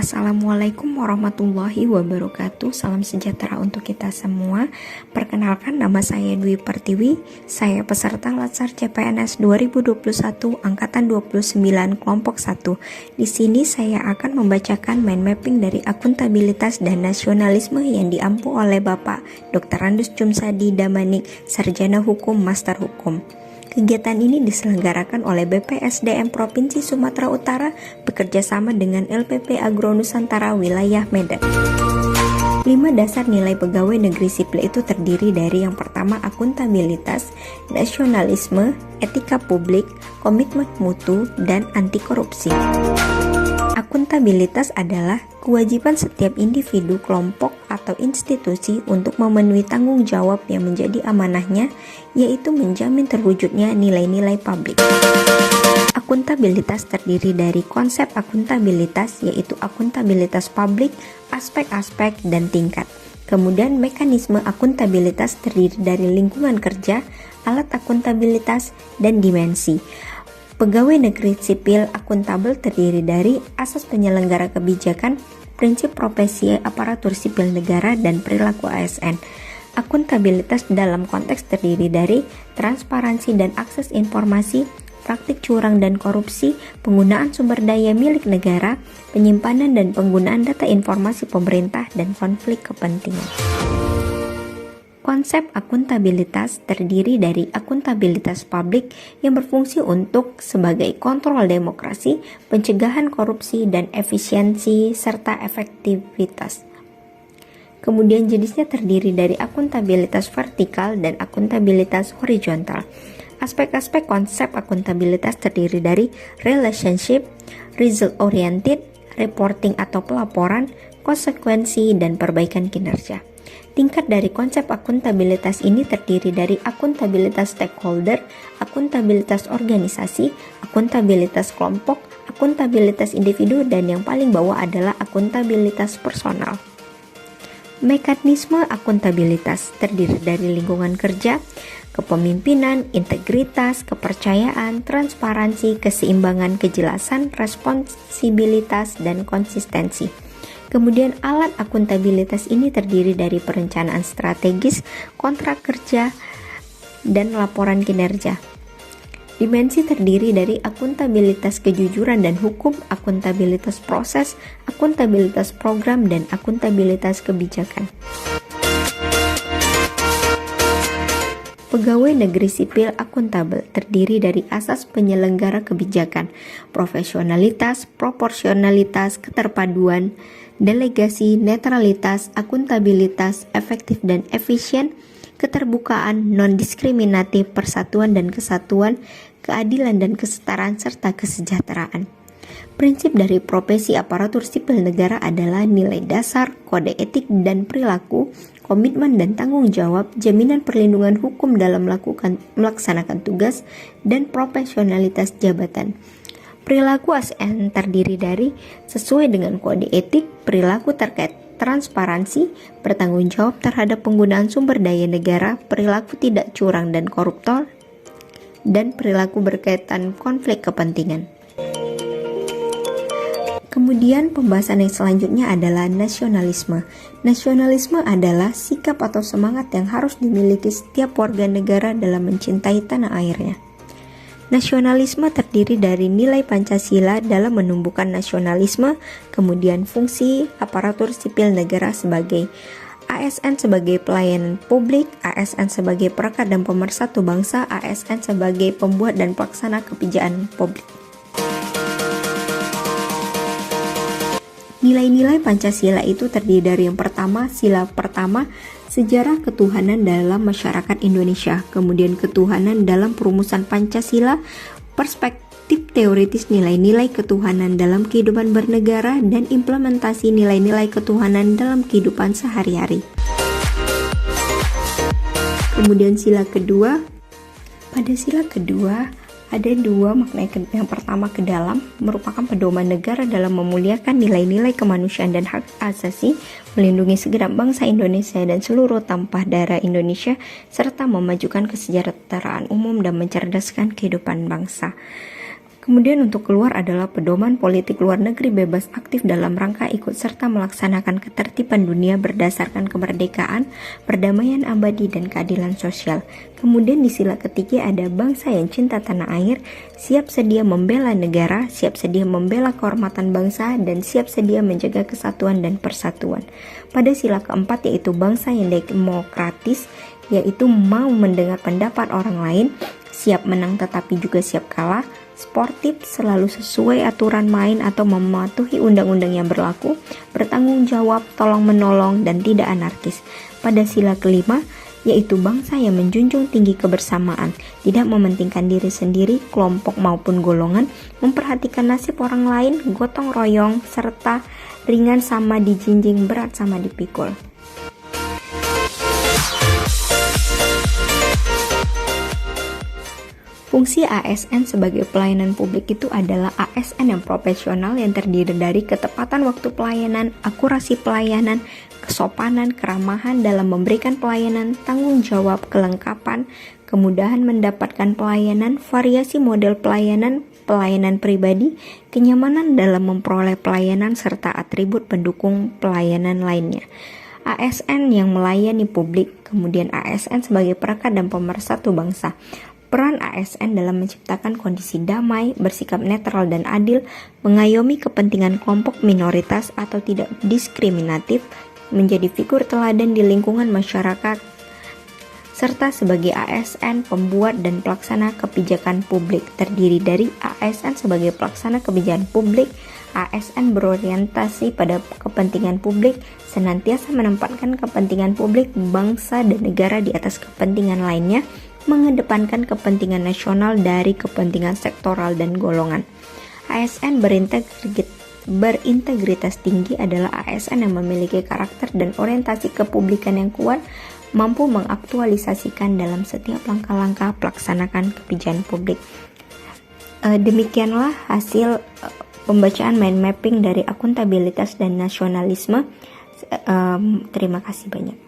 Assalamualaikum warahmatullahi wabarakatuh. Salam sejahtera untuk kita semua. Perkenalkan, nama saya Dwi Pertiwi. Saya peserta Latsar CPNS 2021 angkatan 29 kelompok 1. Di sini saya akan membacakan mind mapping dari akuntabilitas dan nasionalisme yang diampu oleh Bapak Dr. Randus Cumsadi Damanik, Sarjana Hukum, Master Hukum. Kegiatan ini diselenggarakan oleh BPSDM Provinsi Sumatera Utara bekerjasama dengan LPP Agro Nusantara Wilayah Medan. 5 dasar nilai pegawai negeri sipil itu terdiri dari yang pertama akuntabilitas, nasionalisme, etika publik, komitmen mutu, dan anti korupsi. Akuntabilitas adalah kewajiban setiap individu, kelompok, atau institusi untuk memenuhi tanggung jawab yang menjadi amanahnya, yaitu menjamin terwujudnya nilai-nilai publik. Akuntabilitas terdiri dari konsep akuntabilitas, yaitu akuntabilitas publik, aspek-aspek, dan tingkat. Kemudian mekanisme akuntabilitas terdiri dari lingkungan kerja, alat akuntabilitas, dan dimensi. Pegawai negeri sipil akuntabel terdiri dari asas penyelenggara kebijakan, prinsip profesi aparatur sipil negara, dan perilaku ASN. Akuntabilitas dalam konteks terdiri dari transparansi dan akses informasi, praktik curang dan korupsi, penggunaan sumber daya milik negara, penyimpanan dan penggunaan data informasi pemerintah, dan konflik kepentingan. Konsep akuntabilitas terdiri dari akuntabilitas publik yang berfungsi untuk sebagai kontrol demokrasi, pencegahan korupsi, dan efisiensi serta efektivitas. Kemudian jenisnya terdiri dari akuntabilitas vertikal dan akuntabilitas horizontal. Aspek-aspek konsep akuntabilitas terdiri dari relationship, result oriented, reporting atau pelaporan, konsekuensi, dan perbaikan kinerja. Tingkat dari konsep akuntabilitas ini terdiri dari akuntabilitas stakeholder, akuntabilitas organisasi, akuntabilitas kelompok, akuntabilitas individu, dan yang paling bawah adalah akuntabilitas personal. Mekanisme akuntabilitas terdiri dari lingkungan kerja, kepemimpinan, integritas, kepercayaan, transparansi, keseimbangan, kejelasan, responsibilitas, dan konsistensi. Kemudian alat akuntabilitas ini terdiri dari perencanaan strategis, kontrak kerja, dan laporan kinerja. Dimensi terdiri dari akuntabilitas kejujuran dan hukum, akuntabilitas proses, akuntabilitas program, dan akuntabilitas kebijakan. Pegawai negeri sipil akuntabel terdiri dari asas penyelenggara kebijakan, profesionalitas, proporsionalitas, keterpaduan, delegasi, netralitas, akuntabilitas, efektif dan efisien, keterbukaan, non-diskriminatif, persatuan dan kesatuan, keadilan dan kesetaraan, serta kesejahteraan. Prinsip dari profesi aparatur sipil negara adalah nilai dasar, kode etik dan perilaku, komitmen dan tanggung jawab, jaminan perlindungan hukum dalam melaksanakan tugas, dan profesionalitas jabatan. Perilaku ASN terdiri dari sesuai dengan kode etik, perilaku terkait transparansi, bertanggung jawab terhadap penggunaan sumber daya negara, perilaku tidak curang dan koruptor, dan perilaku berkaitan konflik kepentingan. Kemudian pembahasan yang selanjutnya adalah nasionalisme. Nasionalisme adalah sikap atau semangat yang harus dimiliki setiap warga negara dalam mencintai tanah airnya. Nasionalisme terdiri dari nilai Pancasila dalam menumbuhkan nasionalisme, kemudian fungsi aparatur sipil negara sebagai ASN sebagai pelayanan publik, ASN sebagai perekat dan pemersatu bangsa, ASN sebagai pembuat dan pelaksana kebijakan publik. Nilai-nilai Pancasila itu terdiri dari yang pertama, sila pertama, sejarah ketuhanan dalam masyarakat Indonesia, kemudian ketuhanan dalam perumusan Pancasila, perspektif teoritis nilai-nilai ketuhanan dalam kehidupan bernegara, dan implementasi nilai-nilai ketuhanan dalam kehidupan sehari-hari. Kemudian sila kedua, pada sila kedua ada dua makna. Yang pertama, ke dalam, merupakan pedoman negara dalam memuliakan nilai-nilai kemanusiaan dan hak asasi, melindungi segenap bangsa Indonesia dan seluruh tumpah darah Indonesia, serta memajukan kesejahteraan umum dan mencerdaskan kehidupan bangsa. Kemudian untuk keluar adalah pedoman politik luar negeri bebas aktif dalam rangka ikut serta melaksanakan ketertiban dunia berdasarkan kemerdekaan, perdamaian abadi, dan keadilan sosial. Kemudian di sila ketiga ada bangsa yang cinta tanah air, siap sedia membela negara, siap sedia membela kehormatan bangsa, dan siap sedia menjaga kesatuan dan persatuan. Pada sila keempat yaitu bangsa yang demokratis, yaitu mau mendengar pendapat orang lain, siap menang tetapi juga siap kalah, sportif, selalu sesuai aturan main atau mematuhi undang-undang yang berlaku, bertanggung jawab, tolong menolong, dan tidak anarkis. Pada sila kelima, yaitu bangsa yang menjunjung tinggi kebersamaan, tidak mementingkan diri sendiri, kelompok maupun golongan, memperhatikan nasib orang lain, gotong royong, serta ringan sama dijinjing, berat sama dipikul. Fungsi ASN sebagai pelayanan publik itu adalah ASN yang profesional yang terdiri dari ketepatan waktu pelayanan, akurasi pelayanan, kesopanan, keramahan dalam memberikan pelayanan, tanggung jawab, kelengkapan, kemudahan mendapatkan pelayanan, variasi model pelayanan, pelayanan pribadi, kenyamanan dalam memperoleh pelayanan, serta atribut pendukung pelayanan lainnya. ASN yang melayani publik, kemudian ASN sebagai perekat dan pemersatu bangsa. Peran ASN dalam menciptakan kondisi damai, bersikap netral dan adil, mengayomi kepentingan kelompok minoritas atau tidak diskriminatif, menjadi figur teladan di lingkungan masyarakat, serta sebagai ASN pembuat dan pelaksana kebijakan publik. Terdiri dari ASN sebagai pelaksana kebijakan publik, ASN berorientasi pada kepentingan publik, senantiasa menempatkan kepentingan publik, bangsa dan negara di atas kepentingan lainnya, mengedepankan kepentingan nasional dari kepentingan sektoral dan golongan. ASN berintegritas tinggi adalah ASN yang memiliki karakter dan orientasi kepublikan yang kuat, mampu mengaktualisasikan dalam setiap langkah-langkah pelaksanakan kebijakan publik. Demikianlah hasil pembacaan mind mapping dari akuntabilitas dan nasionalisme. Terima kasih banyak.